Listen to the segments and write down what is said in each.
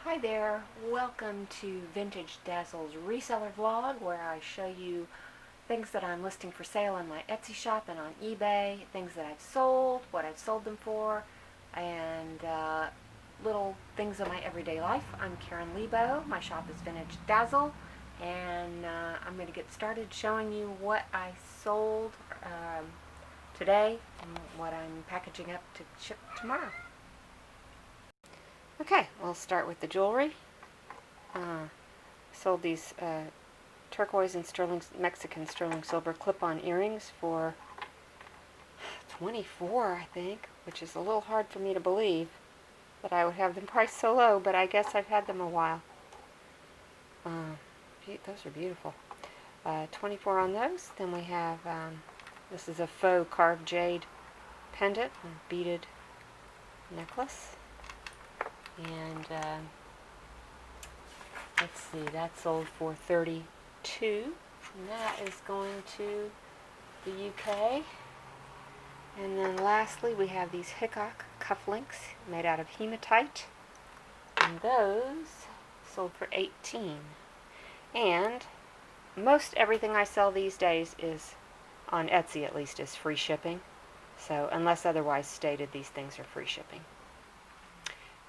Hi there, welcome to Vintage Dazzle's reseller vlog where I show you things that I'm listing for sale on my Etsy shop and on eBay, things that I've sold, what I've sold them for, and little things of my everyday life. I'm Leabo, my shop is Vintage Dazzle, and I'm going to get started showing you what I sold today and what I'm packaging up to ship tomorrow. Okay, we'll start with the jewelry. Sold these turquoise and Mexican sterling silver clip-on earrings for $24, I think, which is a little hard for me to believe that I would have them priced so low, but I guess I've had them a while. Those are beautiful. 24 on those. Then we have, this is a faux carved jade pendant and beaded necklace. And let's see, that sold for $32, and that is going to the UK. And then lastly, we have these Hickok cufflinks made out of hematite, and those sold for $18. And most everything I sell these days is, on Etsy at least, is free shipping. So unless otherwise stated, these things are free shipping.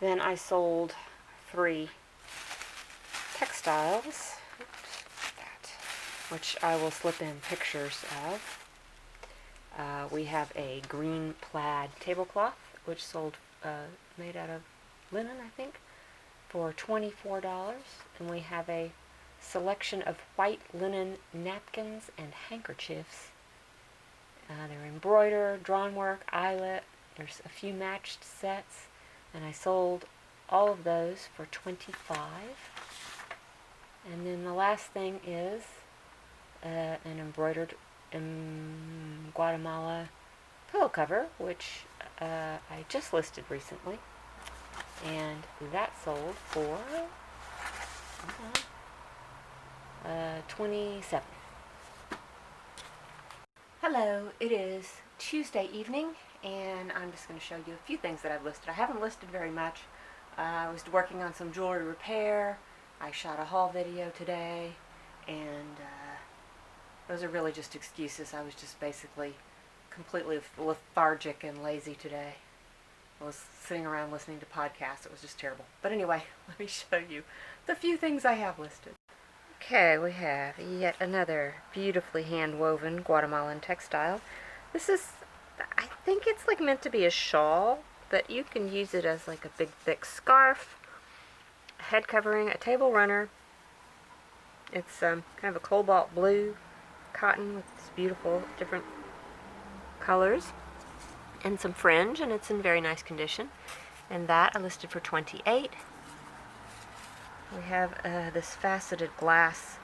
Then I sold 3 textiles, which I will slip in pictures of. We have a green plaid tablecloth, which sold, made out of linen, I think, for $24. And we have a selection of white linen napkins and handkerchiefs. They're embroidered, drawn work, eyelet. There's a few matched sets. And I sold all of those for $25. And then the last thing is an embroidered Guatemala pillow cover, which I just listed recently. And that sold for $27. Hello, it is Tuesday evening, and I'm just going to show you a few things that I've listed. I haven't listed very much. I was working on some jewelry repair. I shot a haul video today, and those are really just excuses. I was just basically completely lethargic and lazy today. I was sitting around listening to podcasts. It was just terrible. But anyway, let me show you the few things I have listed. Okay, we have yet another beautifully hand-woven Guatemalan textile. This is, I think it's like meant to be a shawl, but you can use it as like a big thick scarf, a head covering, a table runner. It's kind of a cobalt blue cotton with this beautiful different colors and some fringe, and it's in very nice condition. And that I listed for $28. We have this faceted glass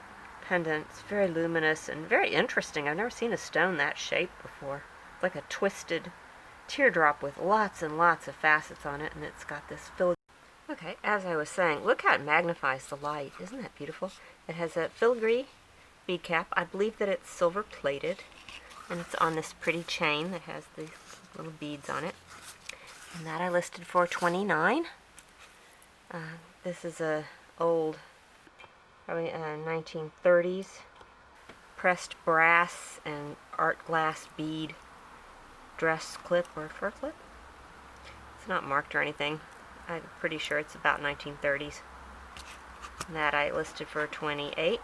pendant. It's very luminous and very interesting. I've never seen a stone that shape before. It's like a twisted teardrop with lots and lots of facets on it, and it's got this filigree. Okay, as I was saying, look how it magnifies the light. Isn't that beautiful? It has a filigree bead cap. I believe that it's silver plated, and it's on this pretty chain that has these little beads on it. And that I listed for $29. This is a old, probably 1930s pressed brass and art glass bead dress clip or fur clip. It's not marked or anything. I'm pretty sure it's about 1930s. That I listed for $28.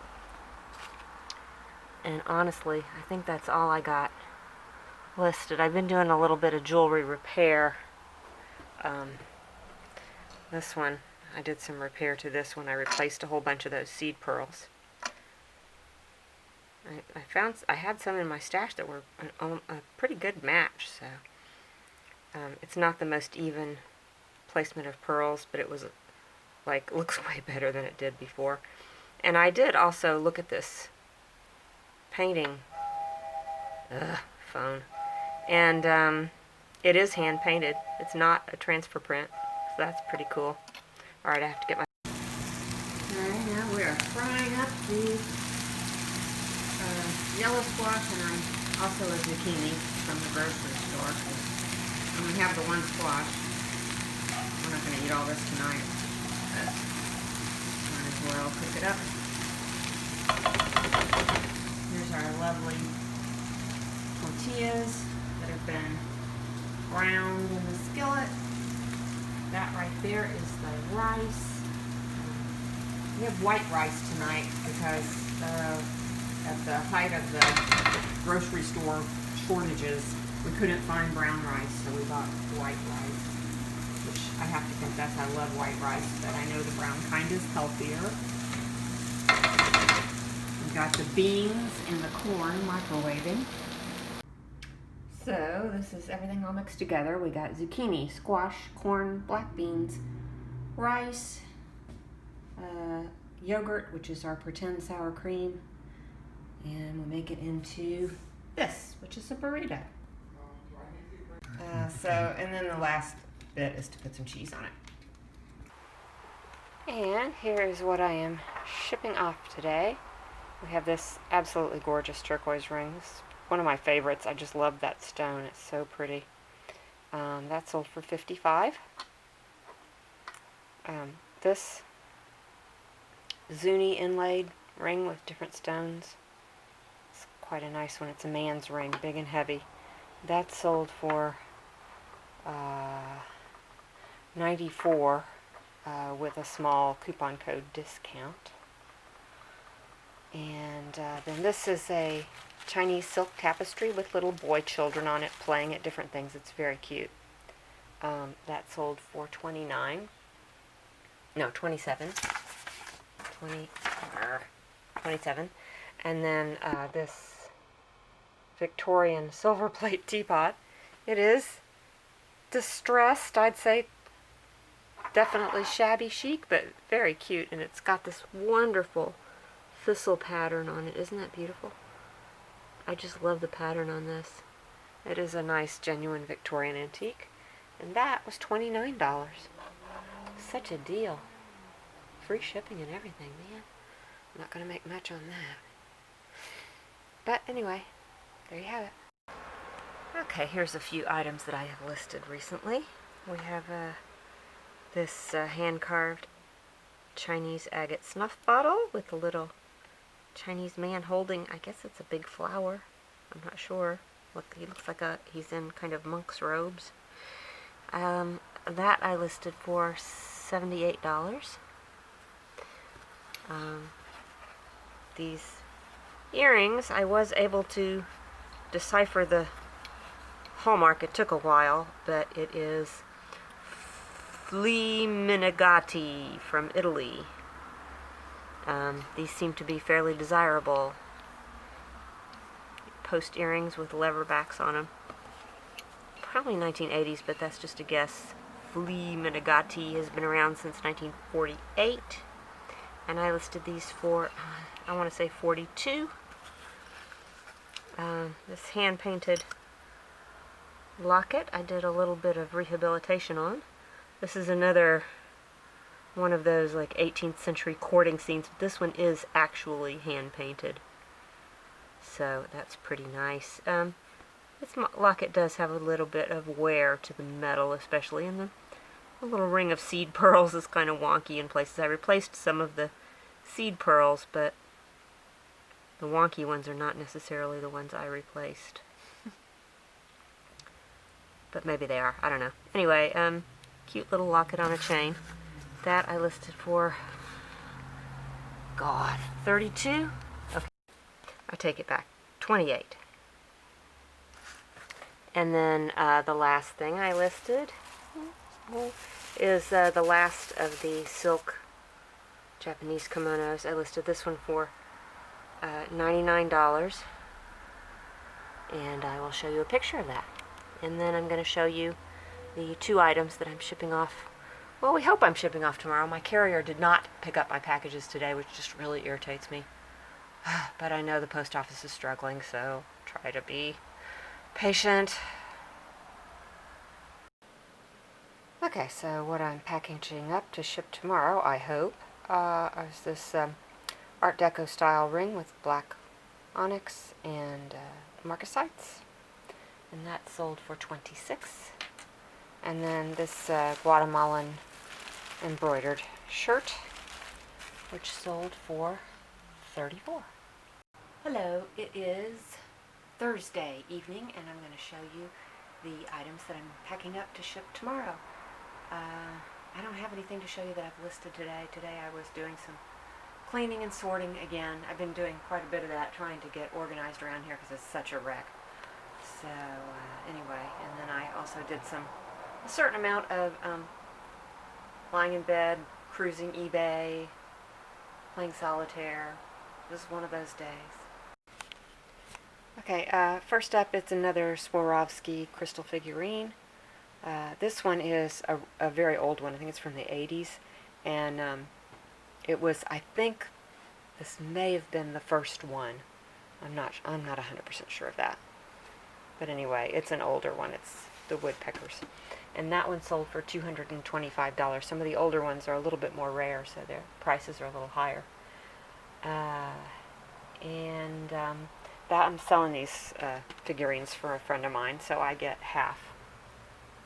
And honestly, I think that's all I got listed. I've been doing a little bit of jewelry repair. This one, I did some repair to this one. I replaced a whole bunch of those seed pearls. I had some in my stash that were a pretty good match, so it's not the most even placement of pearls, but it was like looks way better than it did before. And I did also look at this painting phone, and it is hand painted. It's not a transfer print, so that's pretty cool. Alright, I have to get my... Alright, now we are frying up the yellow squash, and also a zucchini from the grocery store. I'm going to have the one squash. We're not going to eat all this tonight. Might as well cook it up. Here's our lovely tortillas that have been browned in the skillet. That right there is the rice. We have white rice tonight because at the height of the grocery store shortages, we couldn't find brown rice, so we bought white rice, which I have to confess I love white rice, but I know the brown kind is healthier. We've got the beans and the corn microwaving. So this is everything all mixed together. We got zucchini, squash, corn, black beans, rice, yogurt, which is our pretend sour cream, and we'll make it into this, which is a burrito. And then the last bit is to put some cheese on it. And here is what I am shipping off today. We have this absolutely gorgeous turquoise ring. This is one of my favorites. I just love that stone. It's so pretty. That sold for $55. This zuni inlaid ring with different stones. It's quite a nice one. It's a man's ring, big and heavy. That sold for $94 with a small coupon code discount. And then this is a Chinese silk tapestry with little boy children on it playing at different things. It's very cute. That sold for $27. And then this Victorian silver plate teapot. It is distressed, I'd say. Definitely shabby chic, but very cute. And it's got this wonderful thistle pattern on it. Isn't that beautiful? I just love the pattern on this. It is a nice, genuine Victorian antique. And that was $29. Such a deal. Free shipping and everything, man. I'm not going to make much on that. But anyway, there you have it. Okay, here's a few items that I have listed recently. We have this hand-carved Chinese agate snuff bottle with a little Chinese man holding, I guess it's a big flower. I'm not sure. Look, he looks like he's in kind of monk's robes. That I listed for $78. These earrings, I was able to decipher the hallmark. It took a while, but it is Flea from Italy. These seem to be fairly desirable. Post earrings with lever backs on them. Probably 1980s, but that's just a guess. Flea has been around since 1948. And I listed these for, I want to say $42. This hand-painted locket I did a little bit of rehabilitation on. This is another one of those like 18th century courting scenes. This one is actually hand-painted. So that's pretty nice. This locket does have a little bit of wear to the metal, especially in the little ring of seed pearls is kind of wonky in places. I replaced some of the seed pearls, but the wonky ones are not necessarily the ones I replaced. But maybe they are. I don't know. Anyway, cute little locket on a chain. That I listed for, God, $32? Okay, I take it back. $28. And then the last thing I listed is the last of the silk Japanese kimonos. I listed this one for $99, and I will show you a picture of that. And then I'm going to show you the two items that I'm shipping off. Well, we hope I'm shipping off tomorrow. My carrier did not pick up my packages today, which just really irritates me. But I know the post office is struggling, so try to be patient. Okay, so what I'm packaging up to ship tomorrow, I hope, is this Art Deco style ring with black onyx and marcasites. And that sold for $26. And then this Guatemalan embroidered shirt, which sold for $34. Hello, it is Thursday evening, and I'm going to show you the items that I'm packing up to ship tomorrow. I don't have anything to show you that I've listed today. Today I was doing some cleaning and sorting again. I've been doing quite a bit of that, trying to get organized around here because it's such a wreck. So anyway, and then I also did a certain amount of lying in bed, cruising eBay, playing solitaire. This is one of those days. Okay, first up, it's another Swarovski crystal figurine. This one is a very old one. I think it's from the 80s, and it was, I think, this may have been the first one. I'm not 100% sure of that. But anyway, it's an older one. It's the woodpeckers. And that one sold for $225. Some of the older ones are a little bit more rare, so their prices are a little higher. I'm selling these figurines for a friend of mine, so I get half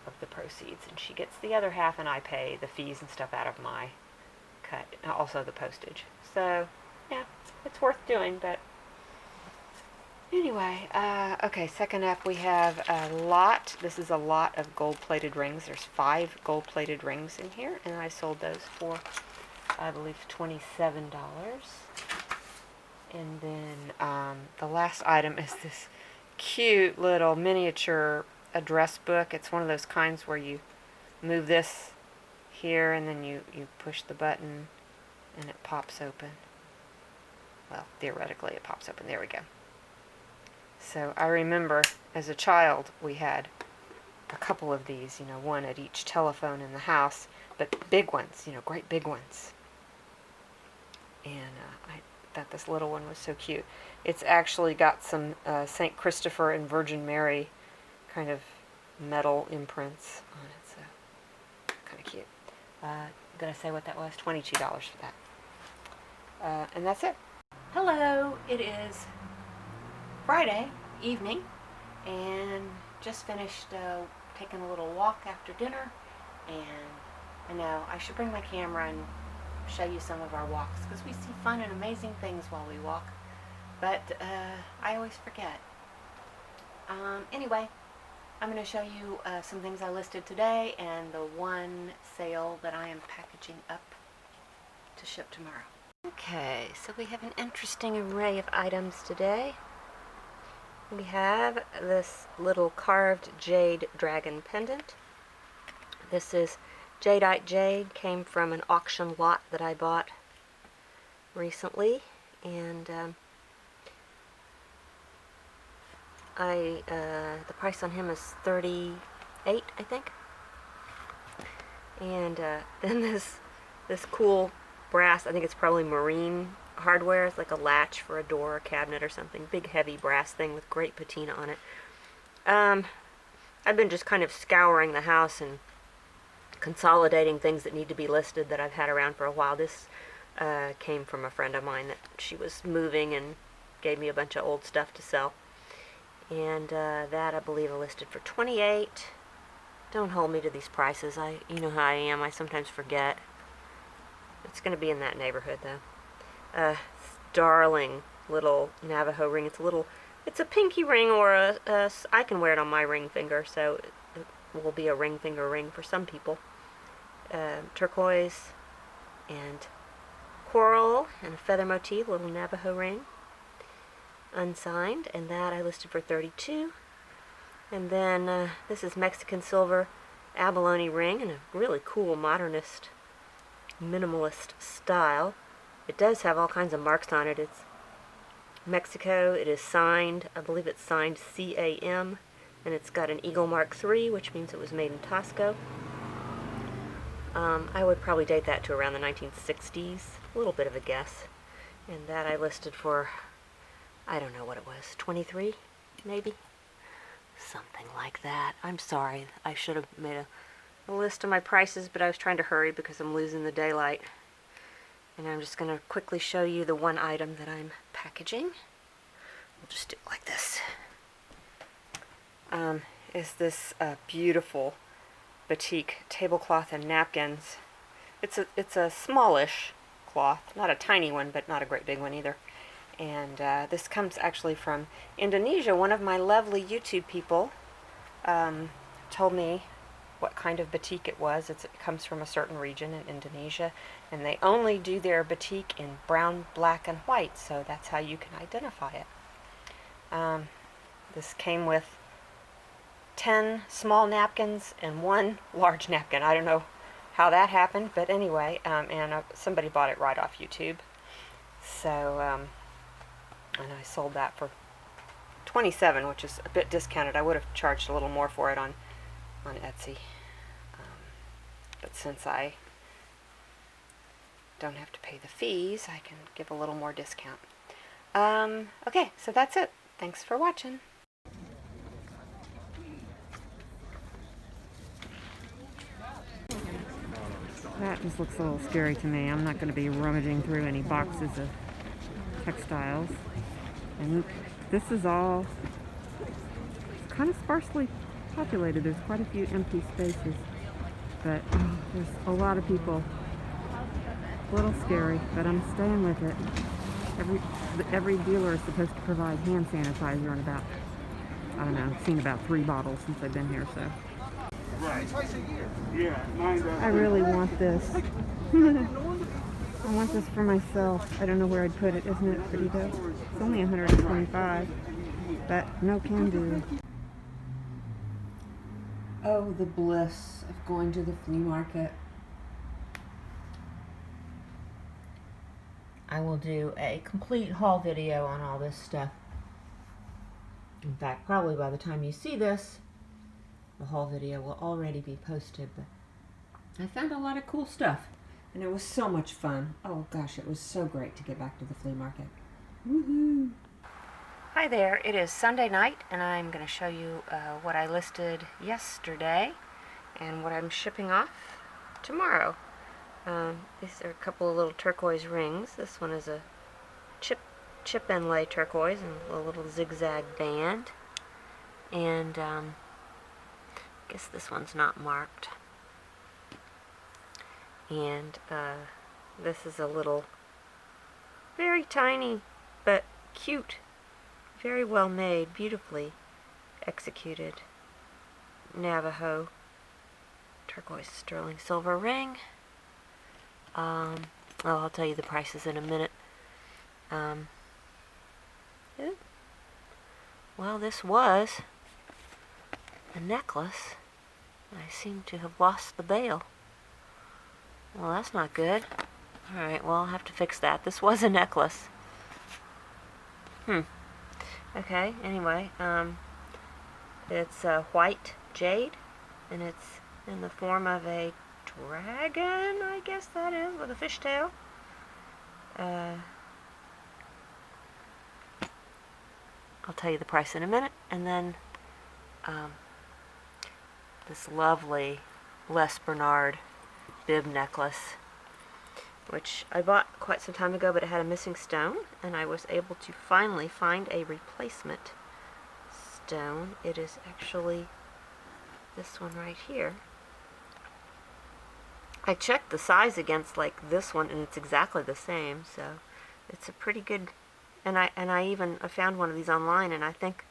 of the proceeds, and she gets the other half, and I pay the fees and stuff out of my cut, also the postage. So, yeah, it's worth doing, but anyway, okay, second up we have a lot. This is a lot of gold-plated rings. There's 5 gold-plated rings in here, and I sold those for, I believe, $27. And then the last item is this cute little miniature address book. It's one of those kinds where you move this here and then you push the button and it pops open. Well, theoretically it pops open. There we go. So I remember as a child we had a couple of these, one at each telephone in the house, but big ones, great big ones. And I thought this little one was so cute. It's actually got some St. Christopher and Virgin Mary kind of metal imprints on it, so kind of cute. Did I say what that was? $22 for that. And that's it. Hello, it is Friday evening, and just finished taking a little walk after dinner, and I know I should bring my camera and show you some of our walks, because we see fun and amazing things while we walk, but I always forget. Anyway, I'm going to show you some things I listed today and the one sale that I am packaging up to ship tomorrow. Okay, so we have an interesting array of items today. We have this little carved jade dragon pendant. This is jadeite jade, came from an auction lot that I bought recently, and the price on him is $38, I think. And then this cool brass, I think it's probably marine hardware. It's like a latch for a door or cabinet or something. Big heavy brass thing with great patina on it. I've been just kind of scouring the house and consolidating things that need to be listed that I've had around for a while. This came from a friend of mine that she was moving and gave me a bunch of old stuff to sell. And that I believe I listed for $28. Don't hold me to these prices. You know how I am. I sometimes forget. It's going to be in that neighborhood though. Darling little Navajo ring. It's a pinky ring, or I can wear it on my ring finger, so it will be a ring finger ring for some people. Turquoise and coral and a feather motif, little Navajo ring. Unsigned, and that I listed for $32. And then this is Mexican silver abalone ring in a really cool modernist minimalist style. It does have all kinds of marks on it. It's Mexico. It is signed, I believe it's signed CAM, and it's got an Eagle Mark III, which means it was made in Tosco. I would probably date that to around the 1960s, a little bit of a guess. And that I listed for, I don't know what it was, 23 maybe? Something like that. I'm sorry, I should have made a list of my prices, but I was trying to hurry because I'm losing the daylight. And I'm just going to quickly show you the one item that I'm packaging. We'll just do it like this. Is this beautiful batik tablecloth and napkins it's a smallish cloth, not a tiny one, but not a great big one either. And this comes actually from Indonesia. One of my lovely YouTube people told me what kind of batik it was. It comes from a certain region in Indonesia, and they only do their batik in brown, black, and white, so that's how you can identify it. This came with 10 small napkins and 1 large napkin. I don't know how that happened, but anyway, and somebody bought it right off YouTube. So, and I sold that for $27, which is a bit discounted. I would have charged a little more for it on Etsy, but since I don't have to pay the fees, I can give a little more discount. Okay, so that's it. Thanks for watching. That just looks a little scary to me. I'm not going to be rummaging through any boxes of textiles. And this is all kind of sparsely populated. There's quite a few empty spaces, but there's a lot of people. A little scary, but I'm staying with it. Every dealer is supposed to provide hand sanitizer in about, I don't know, I've seen about 3 bottles since I've been here, so. Right. Twice a year. Yeah. I really want this. I want this for myself. I don't know where I'd put it. Isn't it pretty dope? It's only $125, but no can do. Oh, the bliss of going to the flea market. I will do a complete haul video on all this stuff. In fact, probably by the time you see this, the haul video will already be posted. But I found a lot of cool stuff, and it was so much fun. Oh gosh, it was so great to get back to the flea market. Woohoo! Hi there, it is Sunday night, and I'm going to show you what I listed yesterday and what I'm shipping off tomorrow. These are a couple of little turquoise rings. This one is a chip inlay turquoise and a little zigzag band. And I guess this one's not marked. And this is a little, very tiny but cute, very well made, beautifully executed Navajo turquoise sterling silver ring. I'll tell you the prices in a minute. Well, this was a necklace. I seem to have lost the bail. Well, that's not good. Alright, well, I'll have to fix that. This was a necklace. Okay, anyway, it's white jade, and it's in the form of a dragon, I guess that is, with a fishtail. I'll tell you the price in a minute. And then this lovely Les Bernard bib necklace, which I bought quite some time ago, but it had a missing stone, and I was able to finally find a replacement stone. It is actually this one right here. I checked the size against like this one, and it's exactly the same, so it's a pretty good. And I found one of these online, and I think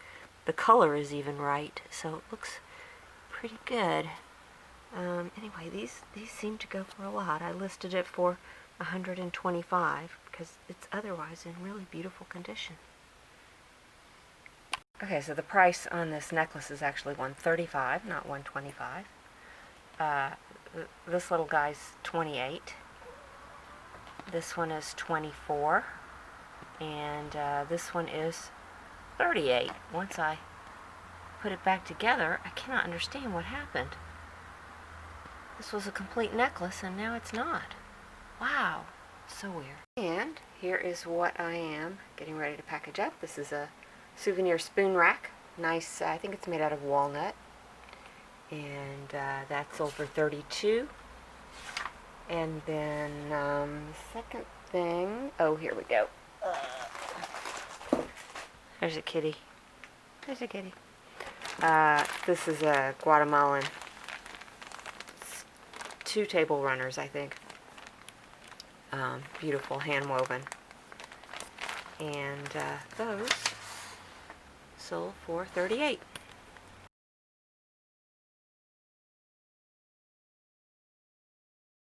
the color is even right, so it looks pretty good. Anyway, these seem to go for a lot. I listed it for $125 because it's otherwise in really beautiful condition. Okay, so the price on this necklace is actually $135, not $125. This little guy's $28. This one is $24, and this one is $38. Once I put it back together, I cannot understand what happened. This was a complete necklace, and now it's not. Wow, so weird. And here is what I am getting ready to package up. This is a souvenir spoon rack. Nice, I think it's made out of walnut. And that sold for $32. And then the second thing, oh, here we go. There's a kitty. There's a kitty. This is a Guatemalan, 2 table runners, I think. beautiful hand woven. And those sold for $38.